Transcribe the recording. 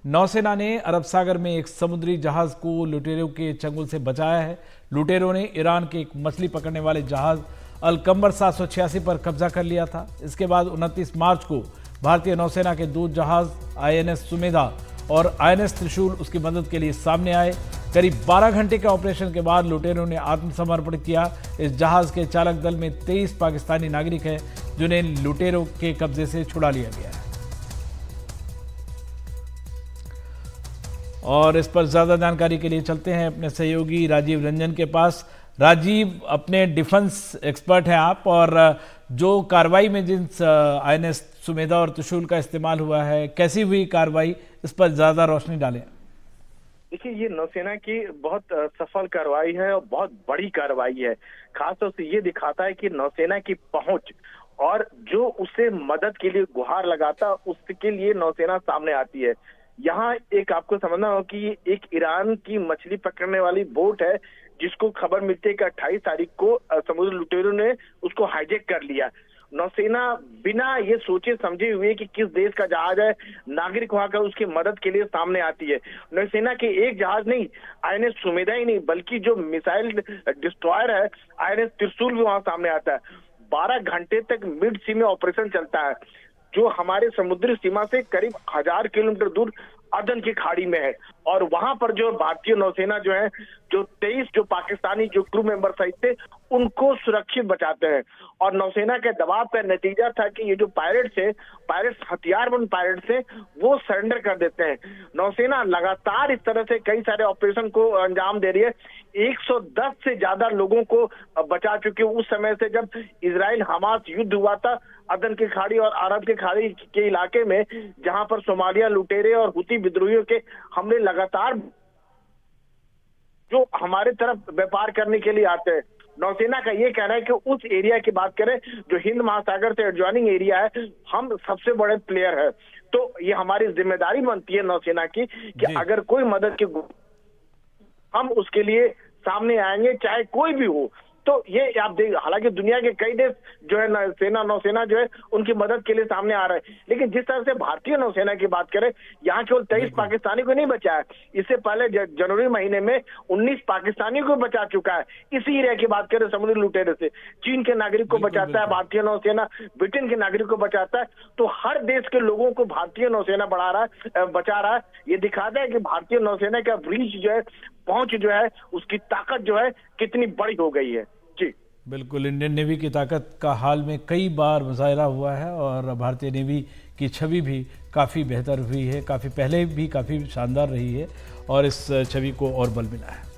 नौसेना ने अरब सागर में एक समुद्री जहाज को लुटेरों के चंगुल से बचाया है। लुटेरों ने ईरान के एक मछली पकड़ने वाले जहाज अलकंबर 786 पर कब्जा कर लिया था। इसके बाद 29 मार्च को भारतीय नौसेना के दो जहाज आईएनएस सुमेधा और आईएनएस त्रिशूल उसकी मदद के लिए सामने आए। करीब 12 घंटे के ऑपरेशन के बाद लुटेरों ने आत्मसमर्पण किया। इस जहाज के चालक दल में 23 पाकिस्तानी नागरिक हैं, जिन्हें लुटेरों के कब्जे से छुड़ा लिया गया है। और इस पर ज्यादा जानकारी के लिए चलते हैं अपने सहयोगी राजीव रंजन के पास। राजीव, अपने डिफेंस एक्सपर्ट हैं आप, और जो कार्रवाई में जिन आईएनएस सुमेधा और त्रिशूल का इस्तेमाल हुआ है, कैसी हुई कार्रवाई, इस पर ज्यादा रोशनी डालें। देखिए, ये नौसेना की बहुत सफल कार्रवाई है और बहुत बड़ी कार्रवाई है। खासतौर से ये दिखाता है कि नौसेना की पहुंच और जो उसे मदद के लिए गुहार लगाता, उसके लिए नौसेना सामने आती है। यहाँ एक आपको समझना हो कि एक ईरान की मछली पकड़ने वाली बोट है, जिसको खबर मिलती है कि 28 तारीख को समुद्री लुटेरों ने उसको हाईजैक कर लिया। नौसेना बिना ये सोचे समझे हुए कि किस देश का जहाज है, नागरिक वहां का, उसकी मदद के लिए सामने आती है। नौसेना के एक जहाज नहीं, आईएनएस सुमेधा ही नहीं, बल्कि जो मिसाइल डिस्ट्रॉयर है आईएनएस त्रिशूल भी वहां सामने आता है। 12 घंटे तक मिड सी में ऑपरेशन चलता है, जो हमारे समुद्री सीमा से करीब 1000 किलोमीटर दूर अदन की खाड़ी में है। और वहां पर जो भारतीय नौसेना जो है, जो 23 जो पाकिस्तानी जो क्रू मेंबर सहित थे, उनको सुरक्षित बचाते हैं। और नौसेना के दबाव का नतीजा था कि ये जो पायरेट्स हथियारबंद पायरेट्स हैं, वो सरेंडर कर देते हैं। नौसेना लगातार इस तरह से कई सारे ऑपरेशन को अंजाम दे रही है। 110 से ज्यादा लोगों को बचा चुके उस समय से जब इजराइल हमास युद्ध हुआ था अदन की खाड़ी और अरब की खाड़ी के इलाके में, जहां पर सोमालिया लुटेरे और हुती विद्रोहियों के हमले लगातार जो हमारे तरफ व्यापार करने के लिए आते हैं। नौसेना का ये कहना है कि उस एरिया की बात करें जो हिंद महासागर से एडजॉइनिंग एरिया है, हम सबसे बड़े प्लेयर है। तो ये हमारी जिम्मेदारी बनती है नौसेना की कि अगर कोई मदद की हम उसके लिए सामने आएंगे, चाहे कोई भी हो। तो ये आप देख, हालांकि दुनिया के कई देश जो है नौसेना जो है उनकी मदद के लिए सामने आ रहा है, लेकिन जिस तरह से भारतीय नौसेना की बात करें, यहाँ केवल 23 पाकिस्तानी को नहीं बचा है। इससे पहले जनवरी महीने में 19 पाकिस्तानी को बचा चुका है। इसी एरिया की बात करें समुद्री लुटेरे से, चीन के नागरिक को बचाता है भारतीय नौसेना, ब्रिटेन के नागरिक को बचाता है। तो हर देश के लोगों को भारतीय नौसेना बचा रहा है। ये दिखाता है कि भारतीय नौसेना का रीच जो है, पहुंच जो है, उसकी ताकत जो है कितनी बड़ी हो गई है। जी बिल्कुल, इंडियन नेवी की ताकत का हाल में कई बार मुजाहरा हुआ है और भारतीय नेवी की छवि भी काफ़ी बेहतर हुई है, काफ़ी पहले भी काफ़ी शानदार रही है और इस छवि को और बल मिला है।